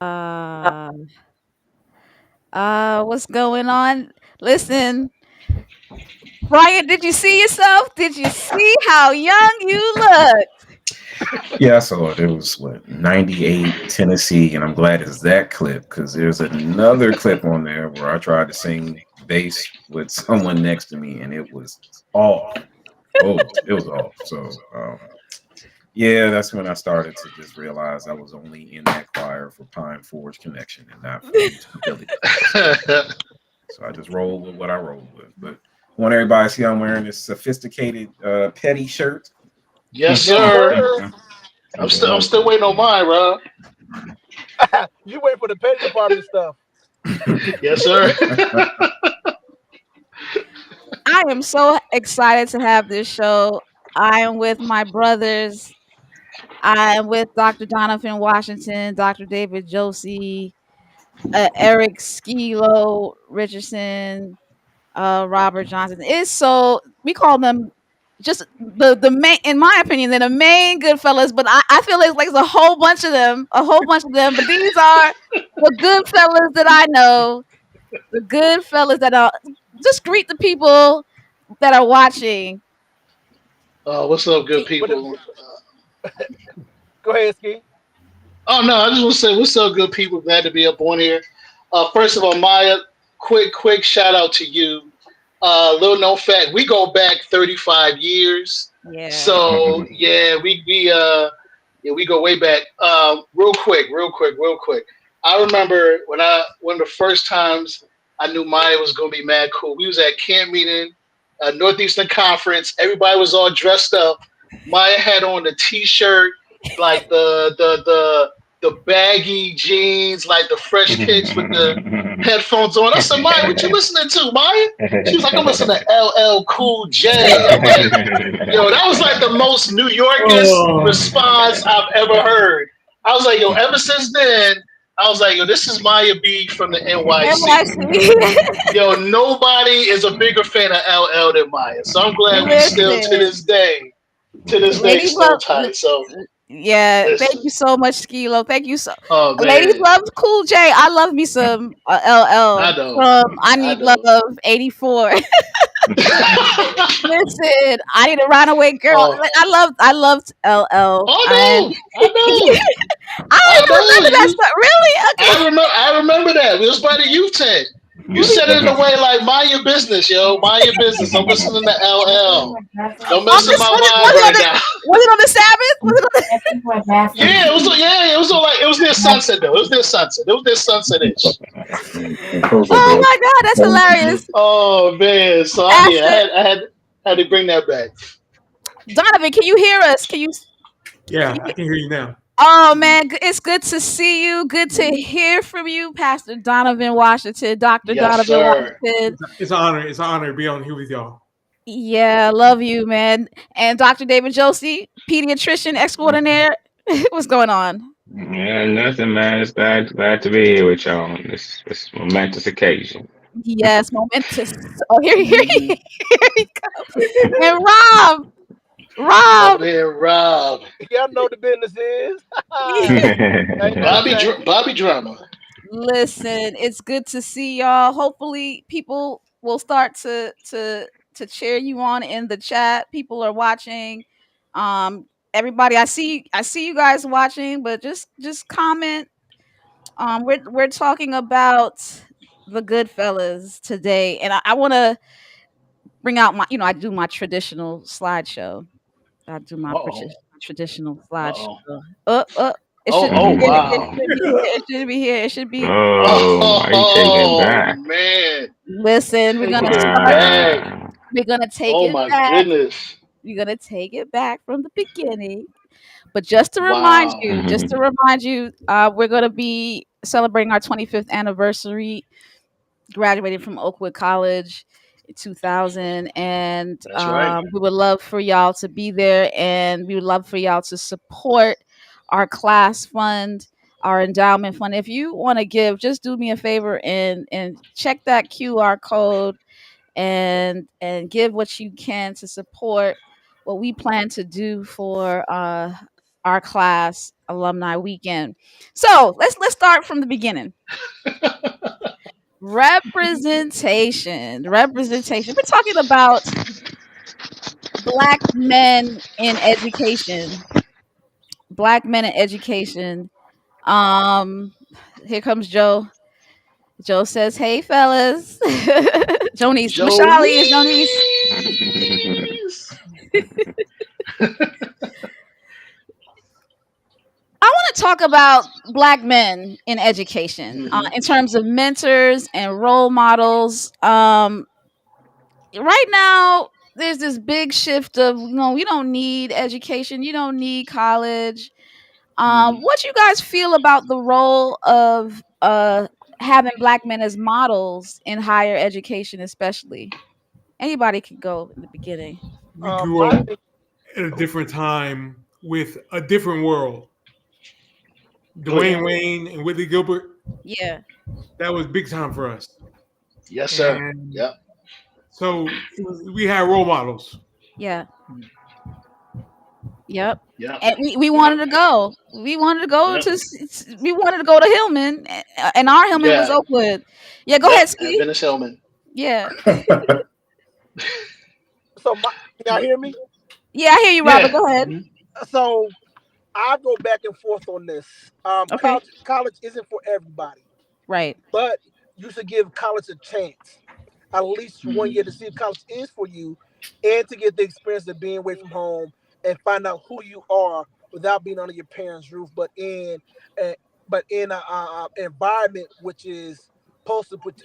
Uh, what's going on? Listen, Brian, did you see yourself? Did you see how young you look? Yeah, I saw it. It was what 98 Tennessee, and I'm glad it's that clip because there's another clip on there where I tried to sing bass with someone next to me, and it was off. Oh, it was off. So, yeah, that's when I started to just realize I was only in that choir for Pine Forge Connection and not for musical ability. So I just rolled with what I rolled with. But I want everybody to see I'm wearing this sophisticated petty shirt. Yes, Yes, sir. sir. I'm still waiting on mine, bro. You wait for the petty department stuff. Yes, sir. I am so excited to have this show. I am with my brothers. I am with Dr. Jonathan Washington, Dr. David Josie, Eric Skilo Richardson, Robert Johnson. It's so we call them just the main, in my opinion, they're the main good fellas. But I feel like there's a whole bunch of them, a whole bunch of them. But these are the good fellas that I know, the good fellas that are. Just greet the people that are watching. What's up, good Ski, people? go ahead, Ski. Oh no, I just want to say what's up, good people. Glad to be up on here. First of all, Maya, quick shout out to you. Little known fact, we go back 35 years. Yeah. So yeah, we go way back. Real quick. I remember one of the first times I knew Maya was gonna be mad cool. We was at camp meeting, Northeastern Conference. Everybody was all dressed up. Maya had on the t-shirt, like the baggy jeans, like the fresh kicks with the headphones on. I said, Maya, what you listening to, Maya? She was like, I'm listening to LL Cool J. I'm like, yo, that was like the most New Yorkest Oh, response I've ever heard. I was like, yo, ever since then, I was like, yo, this is Maya B from the NYC. NYC. Yo, nobody is a bigger fan of LL than Maya. So I'm glad we still Listen, to this day, ladies still love. tight. So Yeah, thank listen, you so much, Skilo. Thank you so. oh Ladies man, love Cool J. I love me some I LL know, from I I Need know. Love '84. Listen, I Need a Runaway Girl. oh, Like, I loved LL. And I know, I don't I even know. remember that stuff. Really? Okay. I remember that. We was by the youth tent. You said it in a way like mind your business, yo. Mind your business. I'm listening to LL. Don't On mess with this my was vibe it on right the now. was it on the Sabbath? Was it on the Yeah, it was. Yeah, it was like it was near sunset though. It was near sunset. It was near sunset ish. Oh my god, that's hilarious. Oh man. So yeah, Pastor I had to bring that back. Donovan, can you hear us? Can yeah, you I can hear you now. Oh man, it's good to see you. Good to hear from you, Pastor Donovan Washington, Dr. Yes, Donovan sir. Washington. It's an honor. It's an honor to be on here with y'all. Yeah, love you, man. And Dr. David Josie, pediatrician extraordinaire. What's going on? Yeah, nothing, man. It's glad to be here with y'all on this momentous occasion. Yes, momentous. Oh, Hmm. here he comes. And My Rob, man Rob. Y'all know what the business is. Ain't nothing Yeah, changed. Bobby Drama. listen, it's good to see y'all. Hopefully, people will start to cheer you on in the chat. People are watching. Everybody, I see you guys watching, but just comment. We're talking about the Goodfellas today, and I want to bring out my, I do my traditional slideshow. I do Uh my oh. traditional Uh slideshow. oh. It Oh should be oh here. It wow. should be here. It should be here. It should be. oh, why you taking it Oh back? man. Listen, we're Taking gonna it start. back. Wow. We're gonna take Oh it my back. goodness. We're gonna take it back from the beginning. But just to remind Wow. you, we're gonna be celebrating our 25th anniversary. Graduated from Oakwood College in 2000, and That's right. we would love for y'all to be there, and we would love for y'all to support our class fund, our endowment fund. If you want to give, just do me a favor and check that QR code and give what you can to support what we plan to do for our class alumni weekend. So let's start from the beginning. Representation. We're talking about black men in education. Black men in education. Um, Here comes Joe. Joe says, "Hey, fellas." Jonice, Mashali is Jonice. Jonice. I want to talk about black men in education Mhm. in terms of mentors and role models. Right now, there's this big shift of, we don't need education, you don't need college. Mhm. What you guys feel about the role of having black men as models in higher education, especially? Anybody can go in the beginning. We grew My up thing, at a different time with a different world. Oh yeah. Dwayne Wayne and Whitley Gilbert, Yeah, that was big time for us. Yes, sir. And Yep. so we had role models. yeah, yep. Yep. And we Yep. wanted to go. We wanted to go Yep. to Hillman, and our Hillman was Yeah. Oakwood. Yeah, go Yep. ahead, At Ski. Venice Hillman. Yeah, so y'all hear me? yeah, I hear you, Robert. Yeah. Go ahead. Mhm. So I go back and forth on this. Okay, College isn't for everybody, right. but you should give college a chance, at least 1 year, to Mhm. see if college is for you, and to get the experience of being away from home and find out who you are without being under your parents' roof, uh, but in a environment which is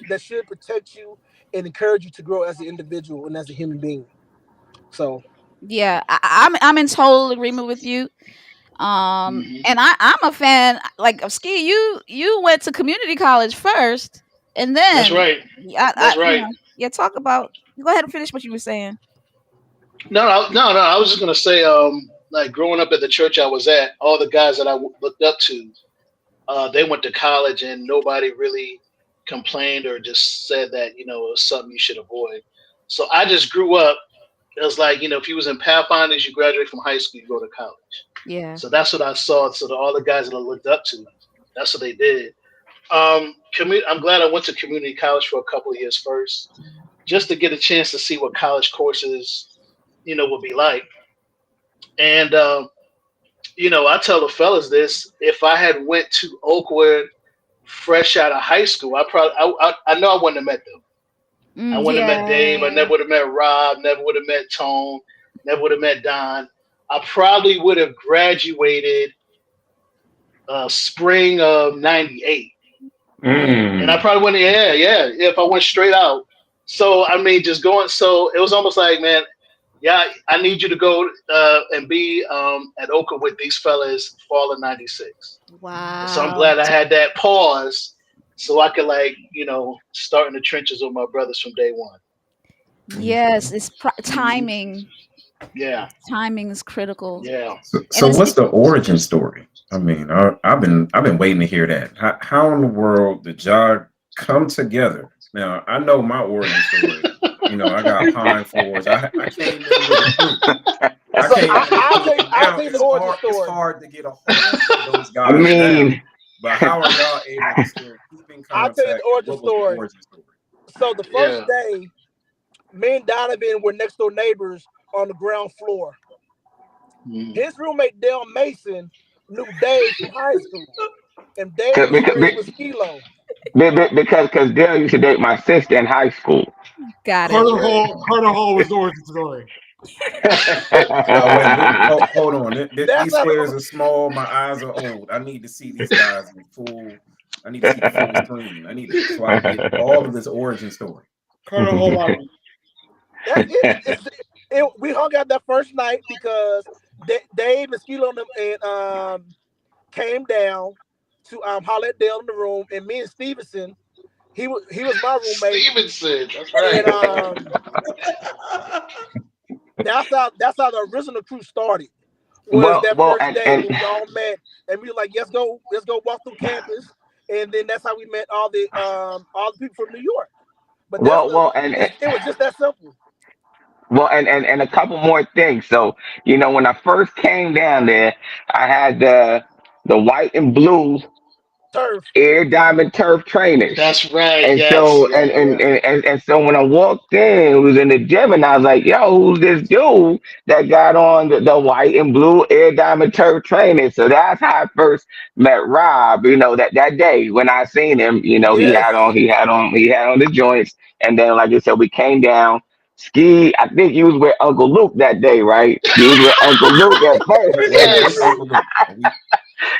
that should protect you and encourage you to grow as an individual and as a human being. So Yeah, I'm in total agreement with you. Mhm. And I'm a fan like of Ski. You went to community college first, and That's then right. That's right. yeah. Talk about. Go ahead and finish what you were saying. No. I was just gonna say, like growing up at the church I was at, all the guys that I looked up to, they went to college, and nobody really complained or just said that it was something you should avoid. So I just grew up. It was like if you was in Pathfinders, you graduate from high school, you go to college. Yeah, So that's what I saw. So all the guys that I looked up to, that's what they did. I'm glad I went to community college for a couple of years first, just to get a chance to see what college courses, would be like. And I tell the fellas this: if I had went to Oakwood fresh out of high school, I know I wouldn't have met them. I wouldn't have met Dave. I yeah. never would have met Rob. Never would have met Tone. Never would have met Don. I probably would have graduated spring of '98. And I Mm. probably went, yeah, if I went straight out. So, I mean, just going, so it was almost like, man, yeah, I need you to go and be at Oakwood with these fellas fall of '96. And so I'm Wow. glad I had that pause so I could, like, start in the trenches with my brothers from day one. Yes, it's Hmm. timing. Yeah, Timing is critical, yeah. and So what's the origin story? I mean, I've been waiting to hear that. How in the world did y'all come together? Now I know my origin story. I got Pine Forge. I came in with a crew. I so came in with a I'll crew. tell you, And I'll now tell you the origin it's story. hard to get a hold of those I guys now. mean, But how are y'all able to still keep in I'll tell you contact? the And origin what was the story. origin story? So the first Yeah. day, me and Donovan were next door neighbors on the ground floor. Mhm. His roommate Dale Mason knew Dave from high school, and Dave was because friends with Skilo. because Dale used to date my sister in high school. got it. That's Carter right. Hall. Carter Hall was the origin story. No, wait. Hold on. That's These how. squares are small. My eyes are old. I need to see these guys in full. I need to see the full screen. So I can get all of this origin story. Carter Hall Lottery. That's we hung out that first night because Dave and Skilo and them came down to holler at Dale in the room, and me and Stevenson, he was my roommate, Stevenson. That's and right. that's how the original crew started. Was well, that well, first day when we all met, and we were like, let's go walk through campus, and then that's how we met all the people from New York. But well, well, and it was just that simple. Well, and a couple more things. So, when I first came down there, I had the white and blue Turf. Air Diamond Turf trainers. That's right. And Yes. so Yeah. Yeah. and so when I walked in, it was in the gym, and I was like, "Yo, who's this dude that got on the white and blue Air Diamond Turf trainers?" So that's how I first met Rob. That day when I seen him, Yes. he had on the joints, and then like I said, we came down. Ski, I think you was with Uncle Luke that day, right? You was with Uncle Luke at Wait, wait a minute. What's Yes. Uncle Luke? Are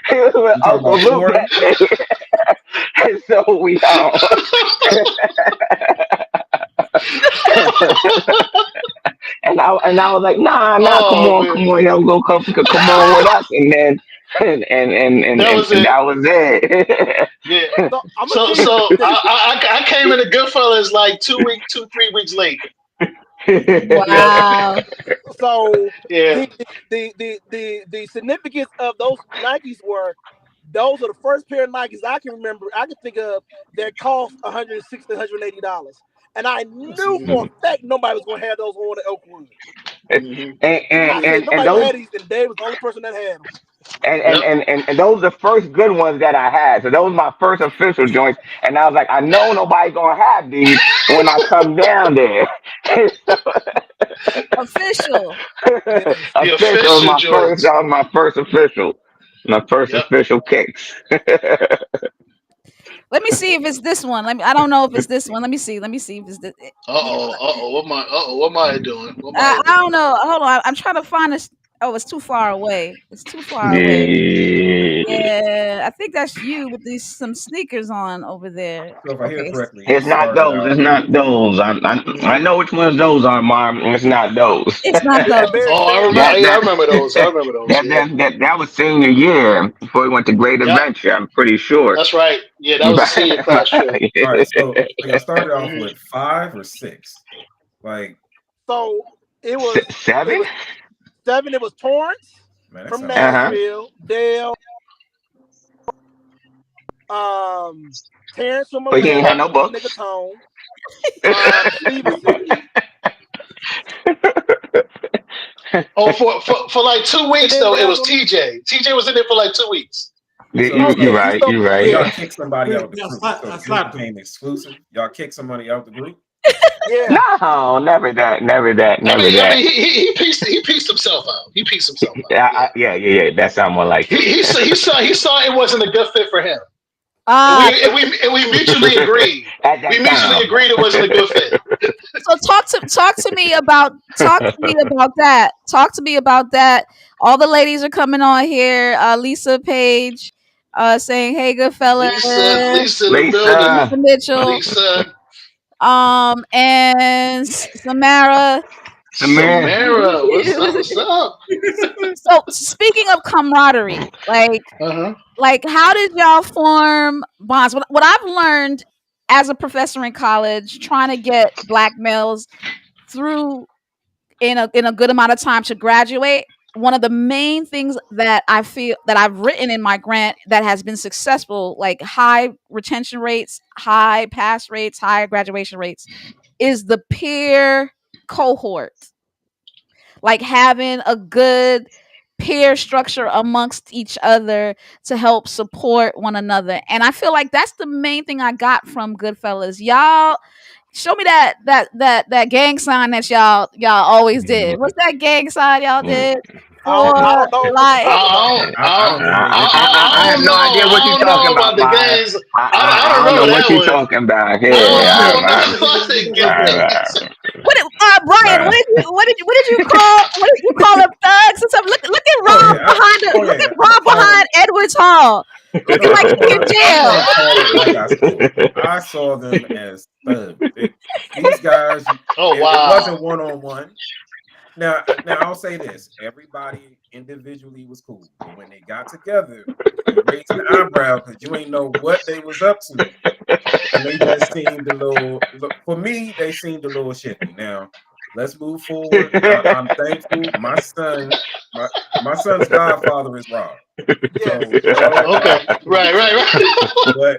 he was with we talking Uncle about Luke Florida? that day. And so we and I was like, nah, Oh come man, on, yo, come on with us, and then that was and it. that was it. Yeah. So I'm gonna So tell you so this. I came into Goodfellas like 3 weeks late. Wow. So Yeah. the significance of those Nikes were those are the first pair of Nikes I can remember. I can think of that cost $160, $180, and I knew for hmm a fact nobody was going to have those on at Oakwood. hmm I said And nobody gonna those have these, and Dave was the only person that had them. Yep. and those are the first good ones that I had. So those were my first official joints, and I was like, I know nobody gonna have these when I come down there. Official. Yes. The Official was official joints. my first official. My first Yep. official kicks. Let me see if it's this one. I don't know if it's this one. Let me see. Let me see if it's this. What am I doing? What am I I doing? don't know. Hold on. I'm trying to find this. Oh, it's too far away. It's too far away. Yeah. Yeah, I think that's you with these some sneakers on over there. So if I hear Okay, correctly, he It's not started those. out It's with not those. I know which ones those are, Mom. It's not those. it's not those. Very Oh, I fair. remember. that Yeah, I that remember those. I remember those. Yeah. that was senior year before we went to Great Yep. Adventure. I'm pretty sure. That's right. Yeah, that was a senior class trip. all right. So y'all started off hmm with 5 or 6. Like, So it Seven. was 7. It was Torrance man, that from sounds like Uh Nashville, Dale, um, Terrence from But he ain't had Atlanta, no nigga books. Tone, Stevenson. Oh, for like two And weeks then though, it last was one, TJ. TJ was in there for like 2 weeks. so. You're okay, So he right. stole, You're so right. y'all yeah, kicked somebody out of the Yeah, group, so I the group slapped him. became exclusive. Y'all kicked somebody out the group. yeah. No, never that. Never that. I Never mean, that. he pieced himself out. He pieced himself out. Yeah. Yeah. That sounds more like it. He saw it wasn't a good fit for him, and Ah, we mutually agreed. At We that mutually time. agreed it wasn't a good fit. so talk to me about that. Talk to me about that. All the ladies are coming on here. Lisa Page, saying, "Hey, good fella." Lisa in the building. Lisa Lisa. Mitchell, Lisa, and Samara. Samir. Samara, what's up? What's up? So speaking of camaraderie, Uh huh. how did y'all form bonds? What I've learned as a professor in college, trying to get black males through in a good amount of time to graduate. One of the main things that I feel that I've written in my grant that has been successful, like high retention rates, high pass rates, high graduation rates, is the peer cohort. Like having a good peer structure amongst each other to help support one another. And I feel like that's the main thing I got from Goodfellas. Y'all show me that gang sign that y'all always did. What's that gang sign y'all did for I don't know what you're talking about. I don't, I I, don't know what you're talking I I have don't no idea know. what you're I don't talking know about, about the Maya. games. I I don't don't know remember what that you're one. talking about I here. don't know about the games. what did, Brian, about. what did you call them thugs and stuff? Look at Oh Rob yeah, look at I Rob call behind them. Edwards Hall, looking No, like he in I'm jail. gonna call it like I saw it. I saw them as thugs. These guys, Oh it wow. wasn't 1-on-1. Now I'll say this: everybody individually was cool, but when they got together, you raised an eyebrow because you ain't know what they was up to, and they just seemed a little. For me, they seemed a little shifty. Now, let's move forward. I'm thankful. My son's godfather is Rob. Yes. So Okay. Right. Right. Right.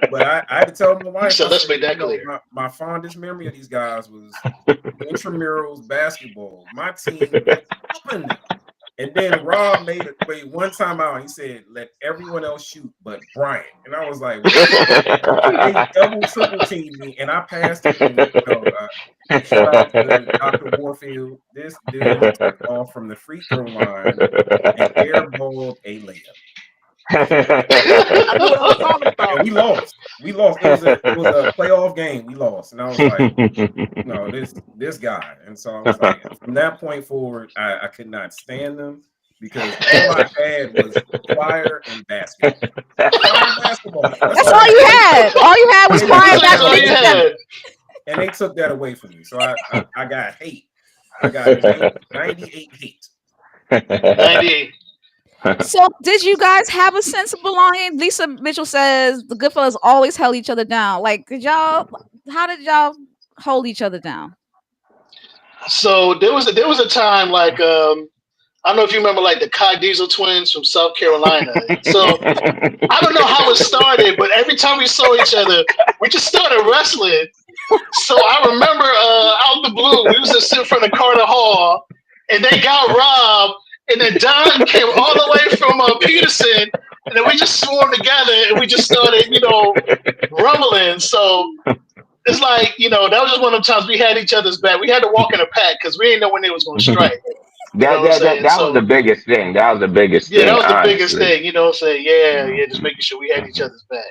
but I had to tell my wife, So I let's said, make that clear. my fondest memory of these guys was intramurals basketball. My team was whooping them. And then Rob made one time out. He said, "Let everyone else shoot, but Bryant." And I was like, "What?" They double triple teamed me, and I passed it. And shout out to Dr. Warfield. This dude took off from the free throw line and airballed a layup, I knew what I was talking and about. we lost. We lost. It was a playoff game. We lost, and I was like, "No, this guy." And so I was like, from that point forward, I could not stand them because all I had was fire and basketball. Fire and basketball. That's That's all all I you had. had. All you had was And fire Looks like back that's when all they you took that. had. they took that away from me. So I got hate. I got 98 hate. 98. So, did you guys have a sense of belonging? Lisa Mitchell says the Goodfellas always held each other down. Like, did y'all? How did y'all hold each other down? So there was a time like I don't know if you remember like the Kai Diesel twins from South Carolina. So I don't know how it started, but every time we saw each other, we just started wrestling. So I remember out the blue, we was just sitting in front of Carter Hall, and they got robbed, and then Don came all the way from Peterson, and then we just swarmed together, and we just started, rumbling. So it's like, that was just one of the times we had each other's back. We had to walk in a pack because we didn't know when they was going to strike. You know that, what I'm that that saying? that was the So biggest thing. That was the biggest yeah, that thing, was the biggest honestly. thing. You know what I'm saying? Yeah, yeah, just making sure we had each other's back.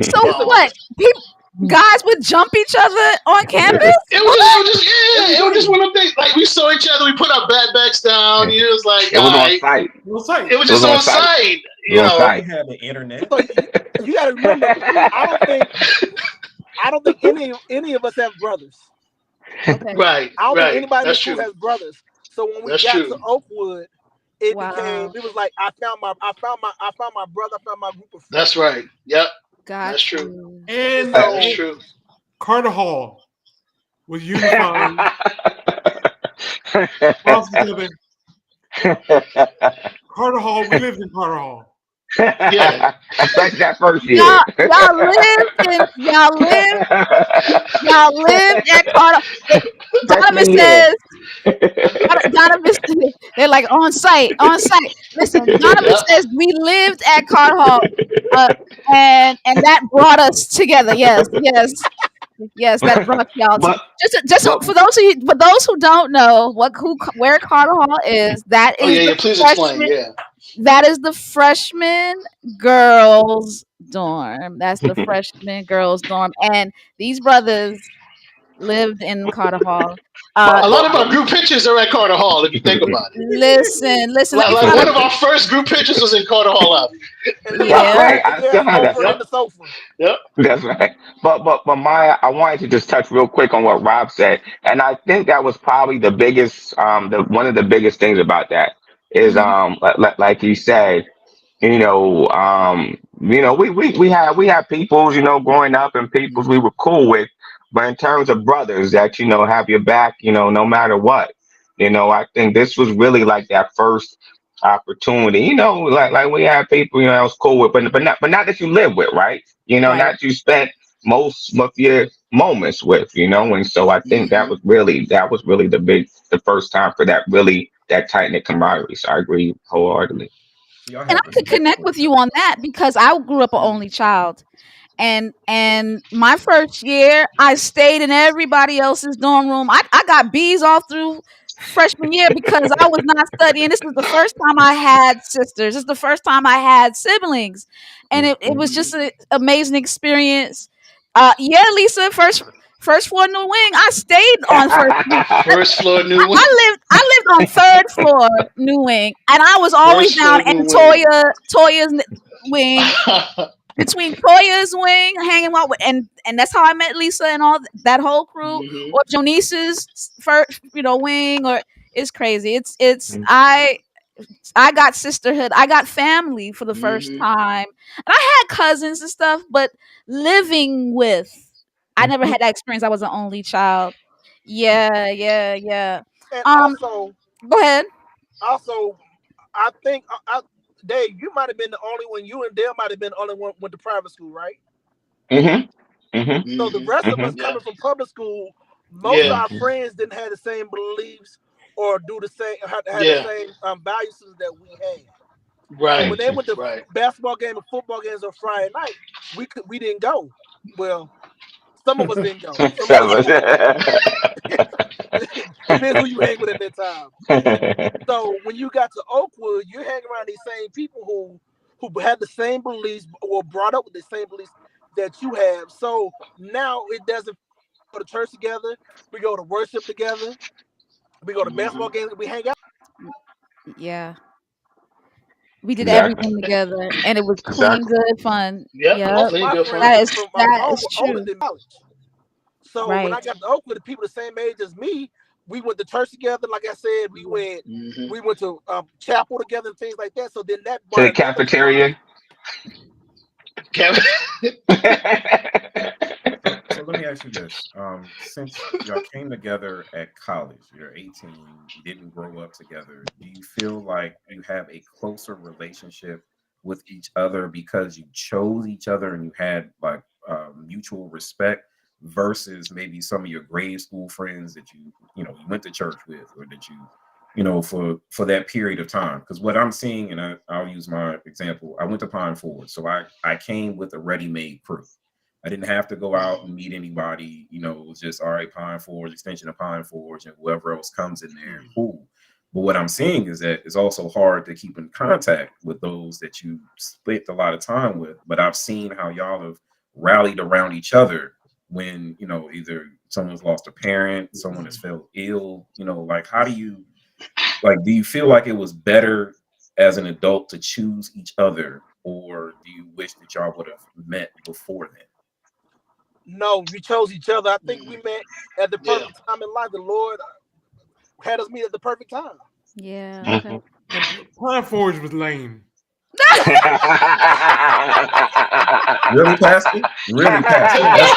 So Um, what? People, guys would jump each other on campus. it was just one of the things. Like we saw each other, we put our backpacks down. You was like, It was all on right. site. It was like It was It was just on on site. site. It was on We site. had the internet. So you got to remember, I don't think any of us have brothers. Okay. Right, I don't think right. anybody in That's this crew true. has brothers. So when we That's got to true. Oakwood, Wow. it was like I found my brother, I found my group of That's friends. right. Yep. That's Got true. you. And and That's so true. Carter Hall was unifying us together. Carter Hall, we lived in Carter Hall. Yeah. Especially that first year. Y'all lived at Carter. Donovan Freshman year. says Donovan. They're like on site, on site. Listen, Donovan Yep. says we lived at Carter Hall, uh, and that brought us together. Yes, yes, yes. That brought y'all to but but for those who don't know where Carter Hall is. Oh yeah, yeah. Please explain. Yeah. That is the freshman girls dorm. That's the freshman girls dorm, and these brothers lived in Carter Hall. Uh, A lot of but our group pictures are at Carter Hall, if you think about it. listen. Let me Like find one out. of our first group pictures was in Carter Hall Lobby. and then that's Yeah, right. there's I still there's have that over in Yep. stuff. the sofa. Yep. That's right. But Maya, I wanted to just touch real quick on what Rob said, and I think that was probably the biggest, the one of the biggest things about that is, mhm, like you said, we had peoples, growing up and peoples we were cool with, but in terms of brothers that have your back, no matter what, I think this was really like that first opportunity, like we had people, I was cool with, but not that you live with, right? right. Not you spent most of your moments with, and so I think that Hmm. was really the first time for that tight knit camaraderie. So I agree wholeheartedly. See, I And had I the could next connect one. with you on that because I grew up an only child. And my first year I stayed in everybody else's dorm room. I got B's all through freshman year because I was not studying. This was the first time I had sisters. This is the first time I had siblings. And it was Mhm. just an amazing experience. Yeah, Lisa, first floor new wing. I stayed on first floor. First floor I, new wing. I lived on third floor new wing, and I was always First down floor new in wing. Toya's wing, between Toya's wing, hanging out with, and that's how I met Lisa and all that whole crew, Hmm. or Jonice's first, wing, or it's crazy. It's I got sisterhood. I got family for the first Hmm. time, and I had cousins and stuff, but living with, I never had that experience. I was an only child. Yeah, yeah, yeah. And Um, go ahead. also, I think Dave, you might have been the only one. You and Dale might have been the only one went to private school, right? Mhm. Mhm. So the rest of us Mhm. Yeah. coming from public school, most of Yeah. our Mhm. friends didn't have the same beliefs or do the same had the Yeah. same values that we had. So Right. when they Mhm. went to Right. basketball game and football games on Friday night, we didn't go. Well, some of us didn't go. Some of us So, depends who you hang with at that time. So when you got to Oakwood, you're hanging around these same people who had the same beliefs or brought up with the same beliefs that you have. So now it doesn't go to church together. We go to worship together. We go to Hmm. basketball games. We hang out. Yeah. We did exactly. everything together and it was clean, Exactly. good fun. Yep. Yep. Most of Clean, my good friends fun. from That home is were older true. than college. So when Right. I got to Oakwood, the people the same age as me, we went to church together. Like I said, Hmm. we went to chapel together and things like that. So then that To the bonded them into one. cafeteria. Kevin. So let me ask you this. Since y'all came together at college, you're 18, you didn't grow up together. Do you feel like you have a closer relationship with each other because you chose each other and you had like mutual respect versus maybe some of your grade school friends that you went to church with or that for that period of time? Because what I'm seeing, and I'll use my example, I went to Pine Forge, so I came with a ready-made crew. I didn't have to go out and meet anybody. It was just all right, Pine Forge, extension of Pine Forge, and whoever else comes in there, cool. But what I'm seeing is that it's also hard to keep in contact with those that you spent a lot of time with. But I've seen how y'all have rallied around each other when, either someone's lost a parent, someone has fell ill, like how do you feel like it was better as an adult to choose each other, or do you wish that y'all would have met before then? No, we chose each other. I think we met at the Yeah. perfect time in life. The Lord had us meet at the perfect time. Yeah. Okay. Mhm. And Pine Forge was lame. Really, Pastor? Really, Pastor? That's.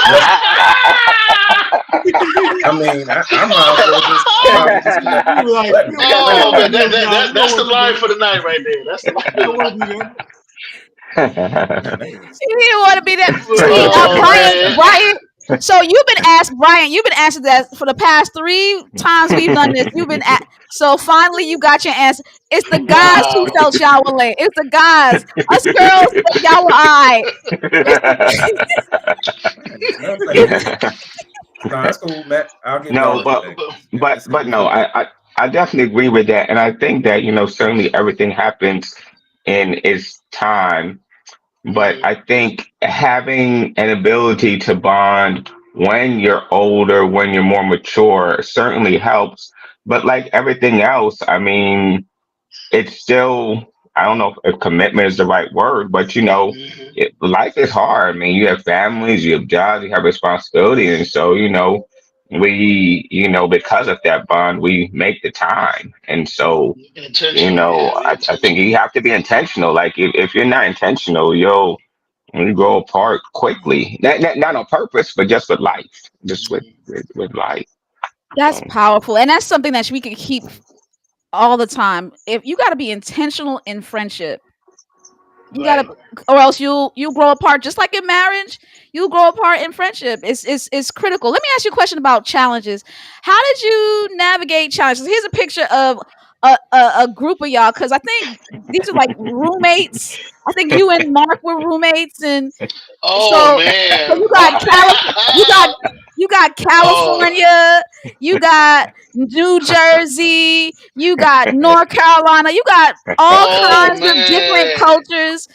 I mean, I might as well just probably just let We were like, let we me don't, we let don't Oh want me. to man, be them, y'all. We don't that's the want to be line them. for the night right there. That's the line We for don't the want night. to be them. Man, that is You didn't want to be that. See, Oh Brian, man. So you've been asked, Brian. You've been answered that for the past 3 times we've done this. You've been at. So finally, you got your answer. It's the guys who Wow. felt y'all were late. It's the guys. Us girls, y'all were alright. It's the. it's nothing. No, that's cool, Matt. I'll give y'all No, But, respect. but but, but It's no, okay. I definitely agree with that, and I think that certainly everything happens in its time. But mhm. I think having an ability to bond when you're older, when you're more mature, certainly helps. But like everything else, I mean, it's still, I don't know if commitment is the right word, but Mhm. life is hard. I mean, you have families, you have jobs, you have responsibility, and so we because of that bond, we make the time, and so Intentional, yeah, we I think intentional. you have to be intentional. Like if you're not intentional, you'll grow apart quickly. Not on purpose, but just with life, just Mhm. with life. That's So, powerful, and that's something that we can keep all the time. If you got to be intentional in friendship, you Right. gotta, or else you'll grow apart. Just like in marriage, you'll grow apart in friendship. It's critical. Let me ask you a question about challenges. How did you navigate challenges? Here's a picture of a group of y'all, because I think these are like roommates. I think you and Mark were roommates, and Oh so man. you got Wow. You got Oh. California, you got New Jersey, you got North Carolina, you got all Oh kinds of different man. cultures,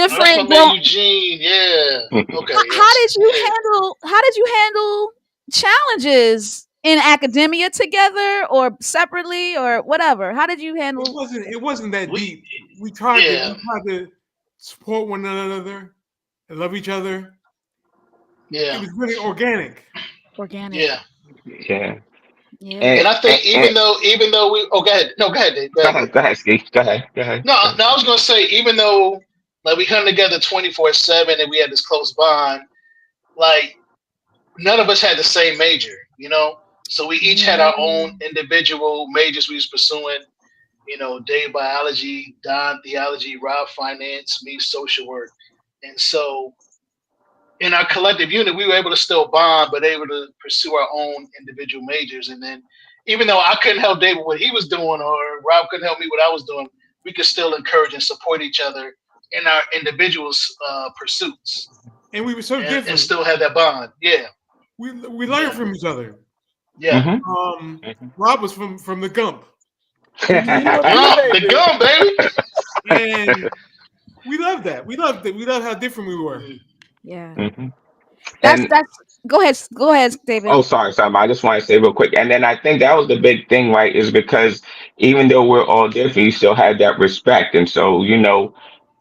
That's my different man grown. Eugene. Yeah. Okay. How Yes. did you Yeah. handle? How did you handle challenges in academia together or separately or whatever? How did you It handle? wasn't. It wasn't that We. deep. We tried to. Yeah. We tried to support one another and love each other. It Yeah. was really organic. Organic? Yeah. yeah, Yeah. And and, I think and even though we, oh, go ahead. No, go ahead, Dave. Go ahead. go ahead, Ski. Go ahead, No, go ahead. no, I was gonna say even though like we come together 24/7 and we had this close bond, like none of us had the same major, you know. So we each had our own Mm. individual majors we was pursuing, Dave biology, Don theology, Rob finance, me social work. And so in our collective unit, we were able to still bond, but able to pursue our own individual majors. And then, even though I couldn't help David what he was doing, or Rob couldn't help me what I was doing, we could still encourage and support each other in our individuals' pursuits, And we were so and different. still have that bond. Yeah, We learned from each other. yeah. Rob was from the Gump, The gum, baby. and we loved that. We loved it. We loved how different we were. Yeah. And That's go ahead, David. oh, sorry. I just want to say real quick. And then I think that was the big thing, right? Is because even though we're all different, you still had that respect. And so,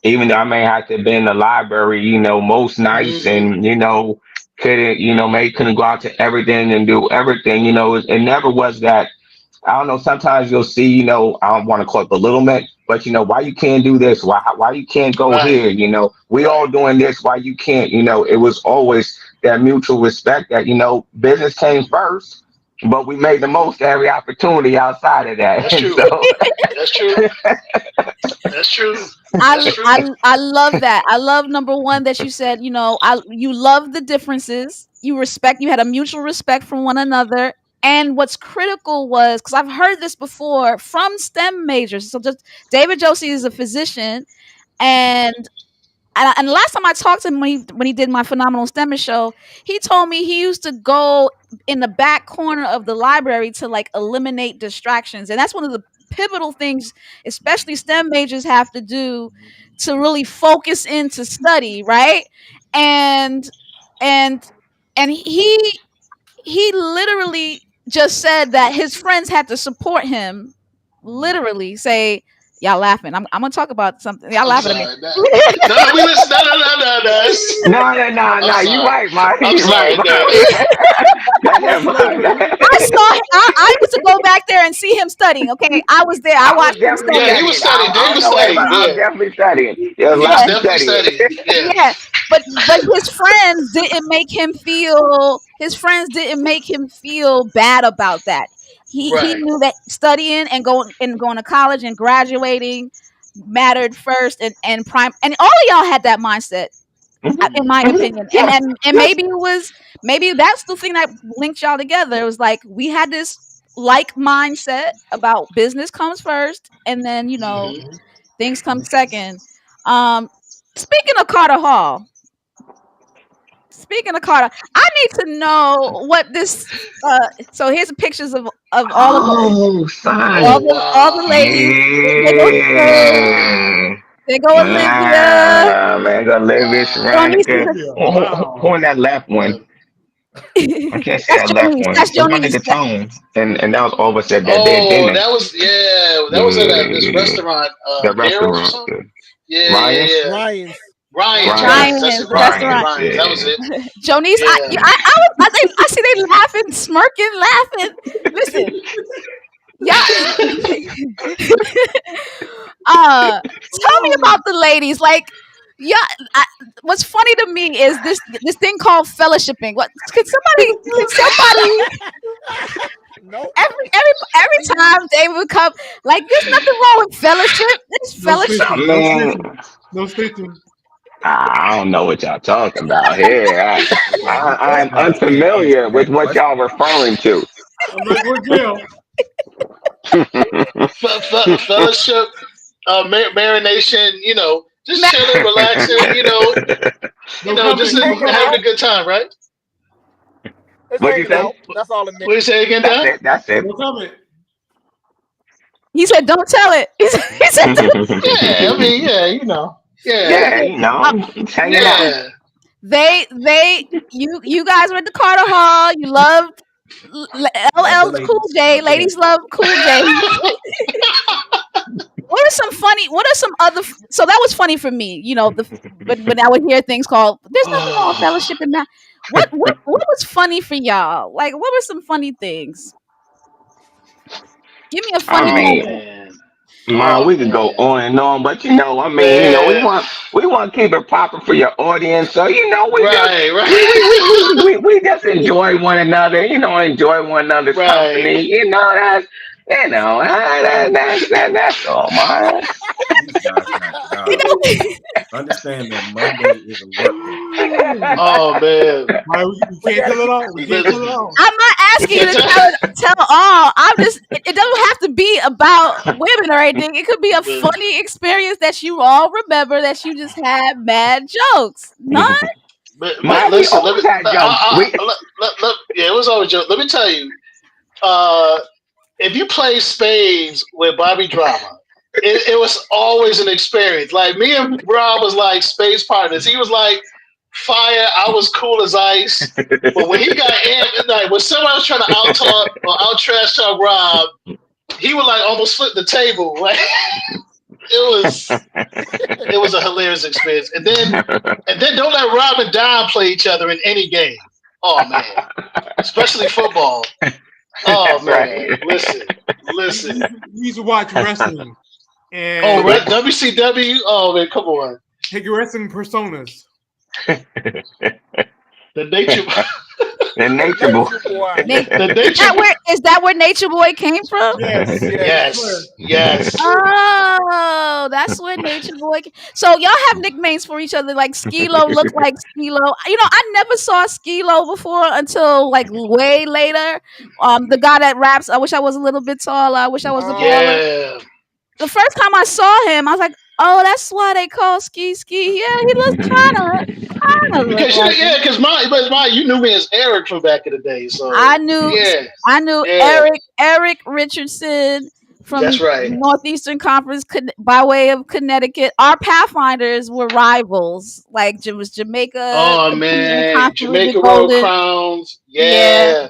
even though I may have to be in the library, most nights Hmm. and, couldn't, maybe couldn't go out to everything and do everything, it never was that. I don't know. Sometimes you'll see, I don't want to call it belittlement, but why you can't do this? Why you can't go Right, here? We all right. doing this. Why you can't? It was always that mutual respect that, business came first, but we made the Hmm. most of every opportunity outside of that. That's And true. so, That's true. That's true. I, That's true. I love that. I love number one that you said, you love the differences. You had a mutual respect for one another. And what's critical was, because I've heard this before from STEM majors. So just David Josie is a physician, and and the last time I talked to him when he did my phenomenal STEM show, he told me he used to go in the back corner of the library to like eliminate distractions, and that's one of the pivotal things, especially STEM majors have to do to really focus into study, right? And and and he literally just said that his friends had to support him, literally say, "Y'all laughing? I'm gonna talk about something. Y'all I'm laughing at me." sorry. No, no, we listen. No, no, no, no, no. no, no, no, I'm no. You sorry. right, Mike. I'm You right, sorry. No. Mike. Go ahead, That's Mike. Go hilarious. ahead. I saw. I used to go back there and see him studying. Okay, I was there. I I was watched him definitely Yeah, study. he was studying. studying. I Dave don't was know studying. everybody. I was Yeah, definitely studying. There's a he was lot of Yes, definitely studying. studying. Yeah. yeah, but his friends didn't make him feel. His friends didn't make him feel bad about that. He Right. knew that studying and going to college and graduating mattered first, and prime, and all of y'all had that mindset, in my opinion. and Yes, and, and yes. maybe that's the thing that linked y'all together. It was like we had this like mindset about business comes first, and then Hmm. things come second. um Speaking of Carter Hall, speaking of Carter, I need to know what this so here's the pictures of all of us, Oh, Oh son. all the wow. ladies. There go Shay, Yeah. there go Olivia. Ah, man, got Levis Wow. Jonice is Rankin. Olivia, Who wow. in that left one? Uh, I can't see that's that left Jonice. one. That's It's my Jonice. nigga Tone. And that was all of us that did, oh, didn't that was that was at this it? restaurant, The Daryl's or restaurant. something. Yeah, yeah, Ryan's? yeah. Ryan's. Ryan's, Ryan's. Ryan's. That's Ryan's it. Ryan's, restaurant. Ryan's, Ryan's. That was yeah. it. Jonice, Yeah. I see they laughing, smirking, laughing. Listen, y'all. Tell me about the ladies. Like, yeah, what's funny to me is this thing called fellowshipping. What could somebody? Could somebody? Nope. Every time they would come, like, there's nothing wrong with fellowship. There's No fellowship. snitching. No Man, snitching. No snitching. I don't know what y'all talking about here. I'm Hey, unfamiliar with that what question. y'all referring to. I'm like, we're jail. Fellowship, marination. Just chilling, relaxing. No comment. Just No Hanging having comment. a out. good time, right? It's What'd you hanging say? out. That's all it meant. What do you say again, That's Don? it. That's it. No comment. He said, "Don't tell it." He said, Yeah, I mean, yeah, yeah, Yeah, "Listen." it's hanging out. yeah. You guys were at the Carter Hall. You loved Love the LL Cool ladies. J. Love the Ladies ladies. love Cool J. What are some other? So that was funny for me, but when I would hear things called, "There's nothing wrong with Oh, fellowship in that." What was funny for y'all? Like, what were some funny things? Give me a I funny oh mean, moment. man, man, oh we could go man, on and on, but we man. want to keep it proper for your audience. So Right, we just enjoy one another. Enjoy one another's right, company. That's all, man. These guys got You jobs. know, Understand that Monday is a work day. Oh man, Why we can't tell it all? We can't tell it listen, all. I'm not we asking you can't to tell. tell all. I'm just. It doesn't have to be about women or anything. It could be a funny experience that you all remember that you just had mad jokes. None. But Man, we listen, always had jokes. yeah, it was always joke. Let me tell you, uh, if you play spades with Bobby Drama, it was always an experience. Like me and Rob was like spades partners. He was like fire. I was cool as ice. But when he got in, like when someone was trying to out talk or out trash talk Rob, he would like almost flip the table. Like it was a hilarious experience. And then don't let Rob and Don play each other in any game. Oh man, especially football. Oh That's man, right. listen. We used to watch wrestling Oh, and WCW. Oh man, come on. take your wrestling personas. The nature, The nature boy. Nature boy. the Is nature. that where Nature Boy came from? Yes, Yes. I swear. Yes. Oh, that's where Nature Boy. So y'all have nicknames for each other. Like Skilo looked like Skilo. You know, I never saw Skilo before until like way later. The guy that raps. I wish I was a little bit taller. I wish I was a baller. Yeah. The first time I saw him, I was like, oh, that's why they call Ski. Yeah, he looks kind of look Because like him. you knew me as Eric from back in the day, I so knew yeah, I knew yeah, Eric Richardson that's from right. Northeastern Conference by way of Connecticut. Our Pathfinders were rivals. Like it was Jamaica Oh competing man, constantly with Jamaica Road Golden. Crowns. Yeah. Yeah,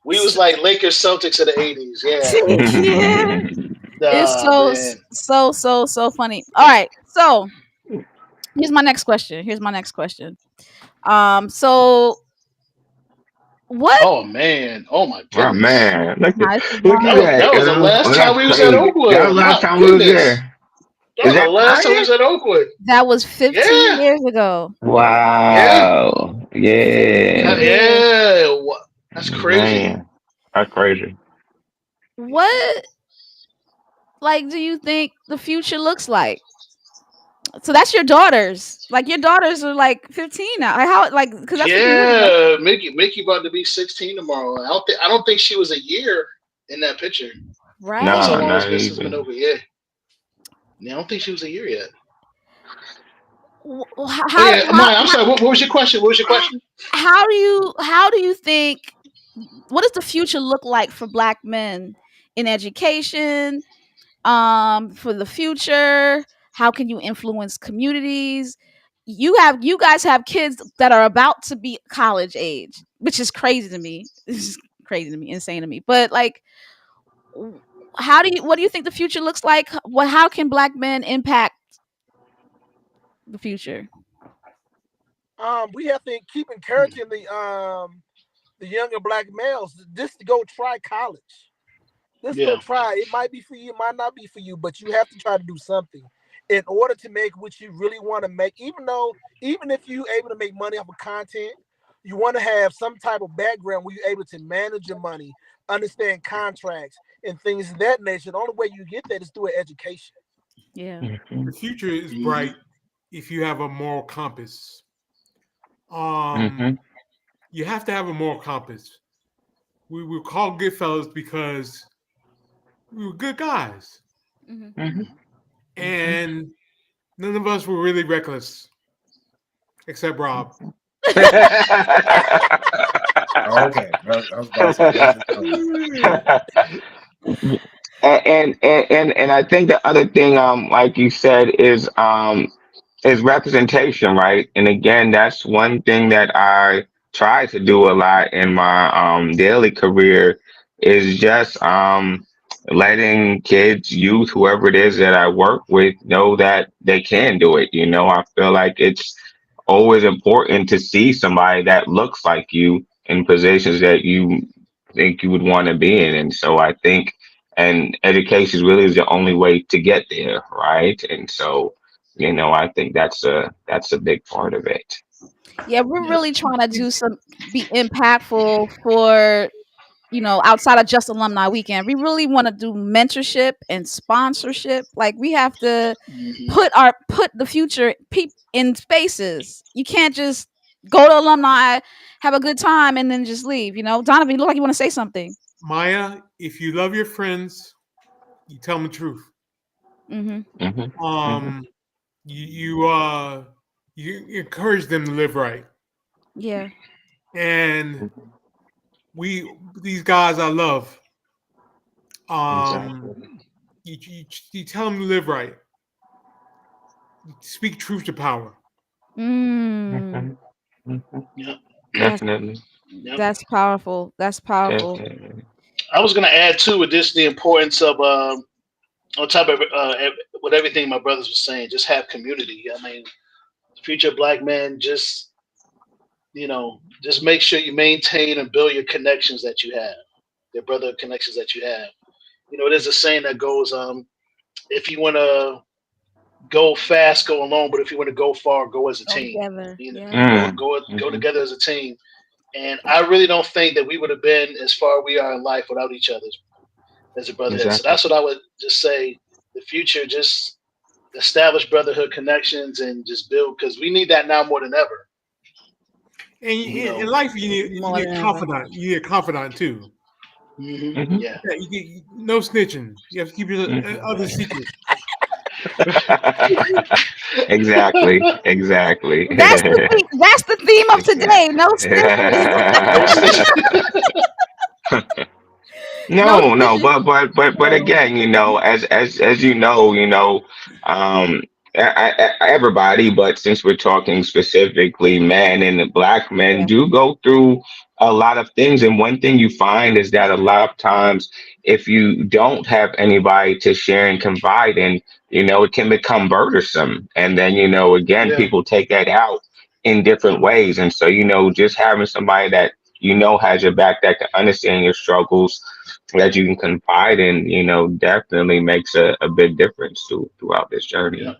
we was like Lakers Celtics of the '80s. Yeah. Yeah. It's Oh man. so funny. All right. So here's my next question. So what Oh man. Oh my Oh goodness. man, look at Nah, this is look long. at That that, was the yo. last Oh, time that's we was at crazy. That was Oakwood. the last My time we was goodness. there. That Is was the that last time we Kanye? was at Oakwood. That was 15 Yeah. years ago. Yeah. Wow. 15 Yeah. years. Yeah. That's crazy. Man, that's crazy. What like do you think the future looks like? So that's your daughters. Like your daughters are like 15 now. Like how like because that's 15 years ago, Yeah, Mickey about to be 16 tomorrow. I don't think she was a year in that picture. That's how right? No, long this not business has been even. over. Yeah. Yeah, I don't think she was a year yet. Oh How yeah, Maya, I'm sorry. What was your question? What was your question? how do you think what does the future look like for black men in education, for the future? How can you influence communities? You guys have kids that are about to be college age, which is crazy to me. This is crazy to me, insane to me. But like, w- what do you think the future looks like? What how can black men impact the future? We have to keep encouraging the younger black males just to go try college. Just go Yeah. try. It might be for you, it might not be for you, but you have to try to do something in order to make what you really want to make. Even if you're able to make money off of content, you want to have some type of background where you're able to manage your money, understand contracts and things of that nature. The only way you get that is through an education. Yeah. The Mhm, future is Hmm. bright if you have a moral compass. Um, mhm, you have to have a moral compass. We were called good fellas because we were good guys, Hmm. mhm, mhm. and none of us were really reckless except Rob. Okay, I was about to say let's just go there. And I think the other thing, like you said, is representation, right? And again, that's one thing that I try to do a lot in my daily career is just letting kids, youth, whoever it is that I work with, know that they can do it. I feel like it's always important to see somebody that looks like you in positions that you think you would want to be in. And so I think, and education really is the only way to get there, right? And so, I think that's a big part of it. Yeah, we're Yeah. really trying to do some be impactful for outside of just alumni weekend. We really want to do mentorship and sponsorship. Like we have to Hmm. put the future in spaces. You can't just go to alumni, have a good time, and then just leave. Donovan, you look like you want to say something. Maya, if you love your friends, you tell them the truth. Mm-hmm. Mhm, mhm. Um, you encourage them to live right, Yeah. and we these guys I love. Um, Exactly. you tell them to live right. You speak truth to power. Mm. Mhm, mhm. Yep. That's Definitely. Yep. that's powerful. That's powerful. Definitely. I was gonna add too with this the importance of on top of with everything my brothers were saying, just have community. I mean, future black men, just make sure you maintain and build your connections that you have, your brother connections that you have. There's a saying that goes, if you want to go fast, go alone, but if you want to go far, go as a All team. together. Yeah. Go Mm. go Mhm. together as a team. And I really don't think that we would have been as far we are in life without each other as a brotherhood. So Exactly. that's what I would just say. The future, just establish brotherhood connections and just build because we need that now more than ever. And You in know. life, you More need than a ever. confidant. You need a confidant too. Mhm. Yeah. Yeah, no snitching. You have to keep your Mhm. other secret. Exactly. Exactly. That's the theme of today. No snitching. No snitching. No No, no, snitching. but again, as um, everybody, but since we're talking specifically men and black men, Yeah. do go through a lot of things, and one thing you find is that a lot of times, if you don't have anybody to share and confide in, it can become burdensome, and then again, Yeah. people take that out in different ways, and so just having somebody that has your back that can understand your struggles that you can confide in, definitely makes a big difference throughout this Yeah. journey.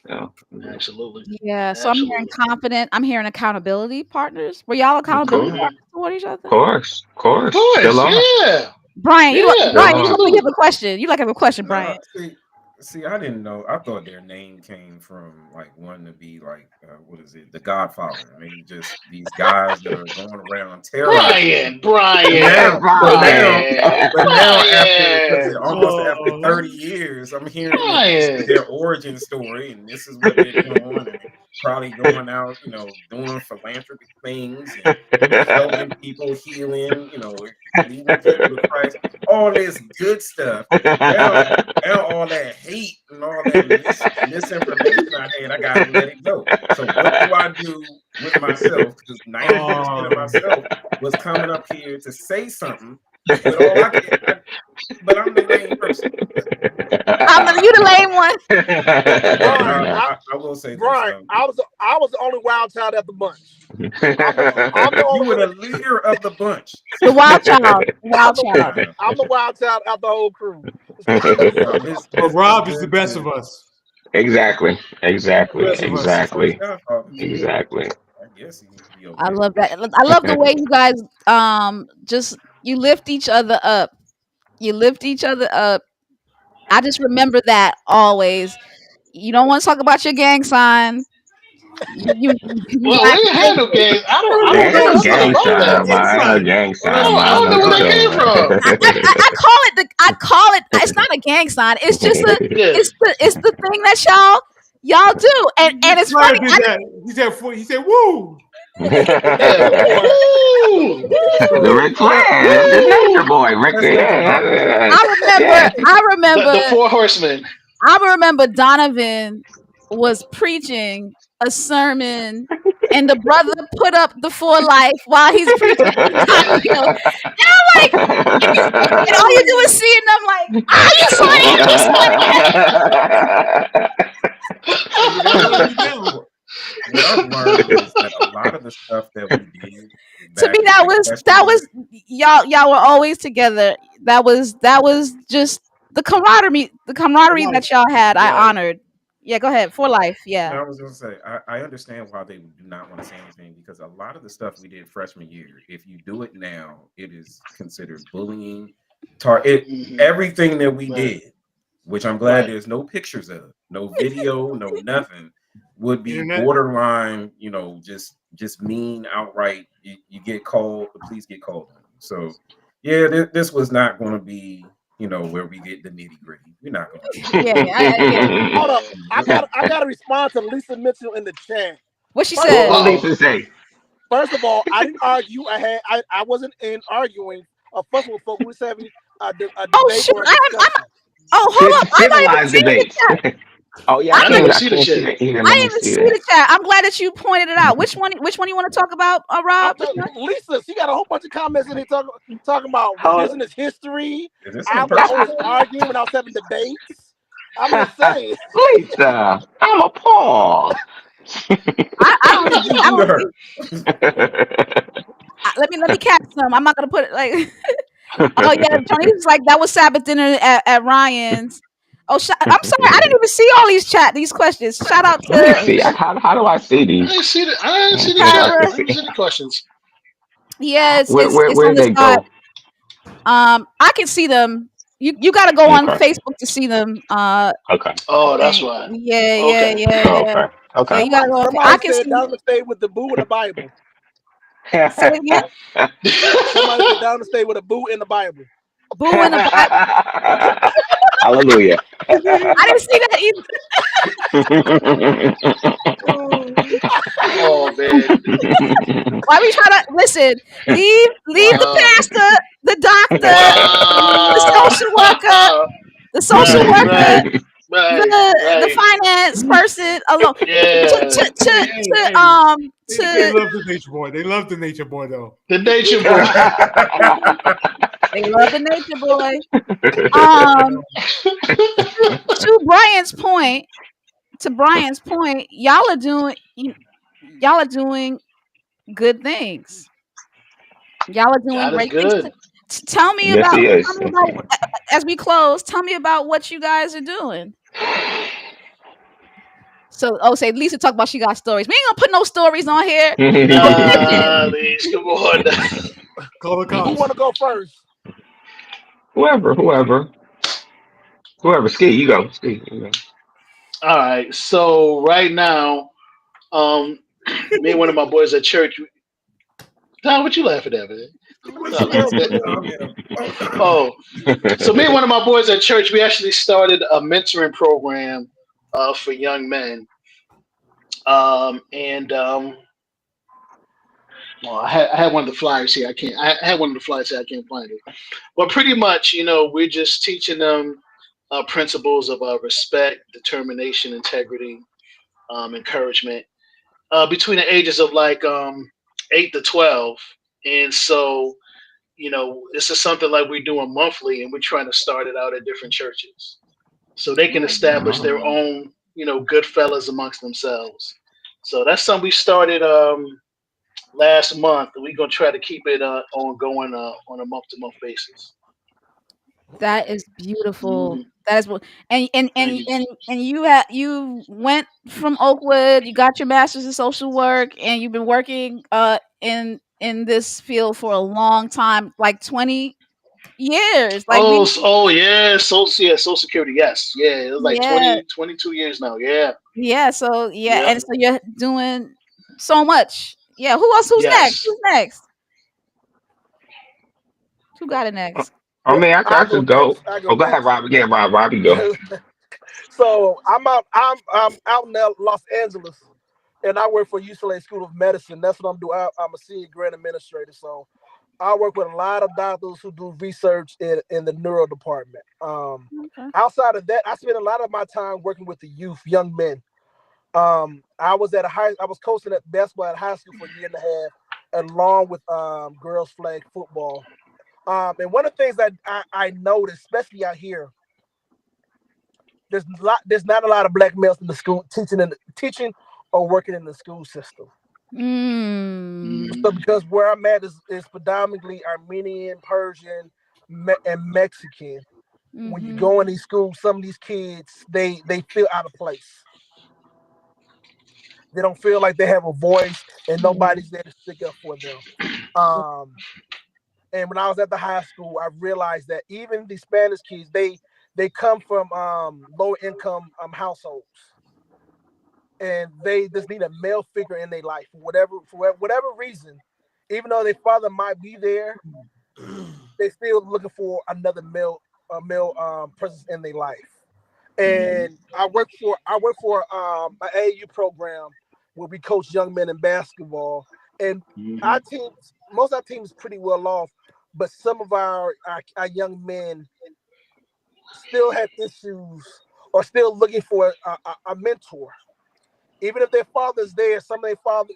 Mhm. Absolutely. Yeah. So I'm hearing Absolutely. confident. I'm hearing accountability partners. Were y'all Of accountability course, Hmm. partners toward each other? of Of course, still course. are, Yeah. Brian, Yeah. still You look are. like you Absolutely. have a question. You like have a question, Brian. No, see, I didn't know. I thought their name came from like wanting to be like, what is it, The Godfather? Maybe just these guys that are going around terrorizing. Brian. But Brian. now, but now, Brian. Brian. but now after what is it? Brian. Almost after Oh, 30 years, I'm hearing that this is Brian. their origin story, and this is what they're doing, and they're probably going out, doing philanthropic things and helping people, healing, leading people to Christ, all this good stuff. Now, now all that hate and all that misinformation I had, I gotta let it go. So what do I do with myself? Because 90% of oh, myself was coming up here to say something, but all I get, but I'm the lame person. You the lame one. But Brian, I will say this. Brian, I was the only wild child at the bunch. I'm the You only were one the that leader of the bunch. The wild child. The wild I'm the child. Wow. I'm the wild child out the whole crew. Well, but it's been Rob is the good best to of us. Exactly, The exactly, best of us. the first exactly, Godfather too. Mhm. exactly. I guess he I okay. love that. I love the way you guys just you lift each other up. You lift each other up. I just remember that always. You don't want to talk about your gang sign. You Well, we got ain't had no games. I What don't is There ain't know no gang nothing gang sign? about What is that. sign, gang man. Ain't no sign? gang Well, I sign, that's don't, man. I I don't don't know know what where you're that came from. talking I call it I call it. It's not a gang sign. It's just a. Yeah. It's the thing that y'all do, and it's Brian funny. did that. He said, "Woo." Yeah. about. Woo! The Ric well, Flair, the Nature Boy, Ric. let's think about it. Yeah, I remember. yeah. I The remember. Four Horsemen. I remember Donovan was preaching a sermon, and the brother put up the for life while he's preaching. He got killed. And I'm like, and all you do is see it, and I'm like, you saw it, you saw it. You gotta hold me down. What what I've learned is that a lot of the stuff that we did To me, back in, like, that freshman was y'all were always together. That was just the camaraderie Right, that y'all had. I right. honored. Yeah, go ahead. For life. No, Yeah. I was gonna say I understand why they do not want to say anything because a lot of the stuff we did freshman year, if you do it now, it is considered bullying. Hmm. Everything that we Right. did, which I'm glad Right. there's no pictures of, no video, no nothing, would be Internet. borderline, just mean outright. You get called, the police get called on you. So yeah, this was not going to be, where we get the nitty gritty. We're not going to do Yeah, yeah, yeah. Hold up. that. I gotta respond to Lisa Mitchell in the chat. What she First of What said? will all, Lisa say? I didn't argue. I wasn't in arguing or fussing with folks. We was having a Oh debate shoot! or a discussion. Oh, hold up! I'm not even Civilized seeing the debates. chat. Oh yeah, I I didn't never even. I see the can't see shit. that either. I Let didn't me even see see that. the chat. I'm glad that you pointed it out. Which one? Which one you want to talk about, I'm Rob? Which talking, one? Lisa, she got a whole bunch of comments in here talking about Hold revisionist history. Is this in I was person? always arguing when I was having debates. I'm just saying. Lisa, I'm appalled. I What don't did see. you I do to don't see. her? Let me catch some. I'm not gonna put it like. Oh yeah, Tony was like that was Sabbath dinner at Ryan's. Oh, I'm sorry. I didn't even see all these questions. Shout out Let me to see. How do I see I these? didn't see the. I didn't see the Yeah, I chat. can Tyra. I didn't see. see the questions. Yes, it's on Where the they side. go? I can see them. You got to go on Okay. Facebook to see them. Okay. I Oh, that's think. why. Yeah, yeah, Okay. yeah, yeah. Okay. Yeah, Okay. you gotta go. I Somebody can said see. down the stage with the boo in the Bible. Say it again. Somebody said down the stage with a boo in the Bible. Boo in the Bible. Hallelujah. I didn't see that either. Oh man. Why we try to listen? Leave the Wow. pastor, the doctor, the Wow. social worker, the social Right. worker, Right. Right. the Right. finance person alone. Yeah. To Hey, they to love the nature boy. They love the nature boy though. The nature boy. they love the nature boy. Um, to Brian's point, y'all are doing good things. Y'all are doing God is great things. good. Tell me Yes, about he is. Yes, he is. as we close. Tell me about what you guys are doing. So, say Lisa talk about she got stories. We ain't gonna put no stories on here. No snitching. Nah, Leeds, come on. Call the Who cops. want to go first? Whoever. Ski, you go. Ski, you go. All right. So right now, um, me and one of my boys at church. Tom, what you laughing at, man? What Stop you it. laughing at? I'm in Oh, so me and one of my boys at church, we actually started a mentoring program for young men. And well, I had one of the flyers here. I had one of the flyers here. I can't find it. But pretty much, we're just teaching them principles of respect, determination, integrity, encouragement between the ages of like 8 to 12. And so, this is something like we're doing monthly, and we're trying to start it out at different churches so they can establish their Oh. own, good fellas amongst themselves. So that's something we started last month, and we're gonna try to keep it ongoing on a month to month basis. That is beautiful. Hmm. That is and and Thank and you. and and you went from Oakwood. You got your master's in social work, and you've been working in this field for a long time, like 20 years. Like we, Oh yeah, Social Security. Yes, yeah. It was like yeah, 20, 22 years now. Yeah. yeah. So yeah, Yep. and so you're doing so much. Yeah. Who else? Who's next? Yes. Who's next? Who got it next? I mean, I I'll go could go. next. I go Oh, go ahead, next. Robbie. Yeah, Robbie, go. So I'm out in Los Angeles, and I work for UCLA School of Medicine. That's what I'm doing. I'm a senior grant administrator. So I work with a lot of doctors who do research in the neuro department. Okay. Outside of that, I spend a lot of my time working with the youth, young men. I was coaching at basketball at high school for a year and a half, along with girls flag football. And one of the things that I noticed, especially out here, there's not a lot of black males in the school teaching or working in the school system. Mm. Hmm. So because where I'm at is predominantly Armenian, Persian, and Mexican. When you Mm-hmm. go in these schools, some of these kids they feel out of place. They don't feel like they have a voice and Yeah. nobody's there to stick up for them. Um, and when I was at the high school, I realized that even the Spanish kids, they come from low income households, and they just need a male figure in their life for whatever reason. Even though their father might be there, they still looking for another male presence in their life. And I work for an AAU program where we coach young men in basketball, and our teams most of our teams pretty well off, but some of our young men still have issues or still looking for a mentor. Even if their father's there, some of their father,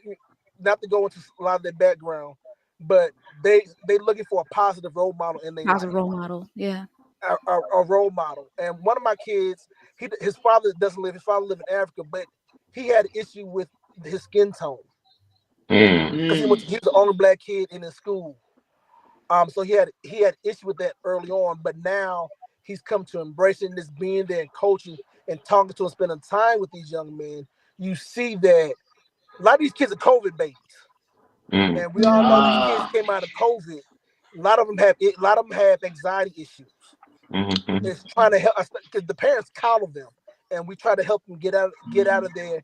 not to go into a lot of their background, but they looking for a positive role model in their Positive life, role model. Yeah. a role model. And one of my kids, his father doesn't live. His father lived in Africa, but he had an issue with his skin tone Mm. because he was the only black kid in his school. So he had issue with that early on, but now he's come to embracing this, being there and coaching and talking to and spending time with these young men. You see that a lot of these kids are COVID babies, Mm. and we all know these Mm. kids came out of COVID. A lot of them have anxiety issues. Mhm. It's trying to help us because the parents coddle them, and we try to help them get out of their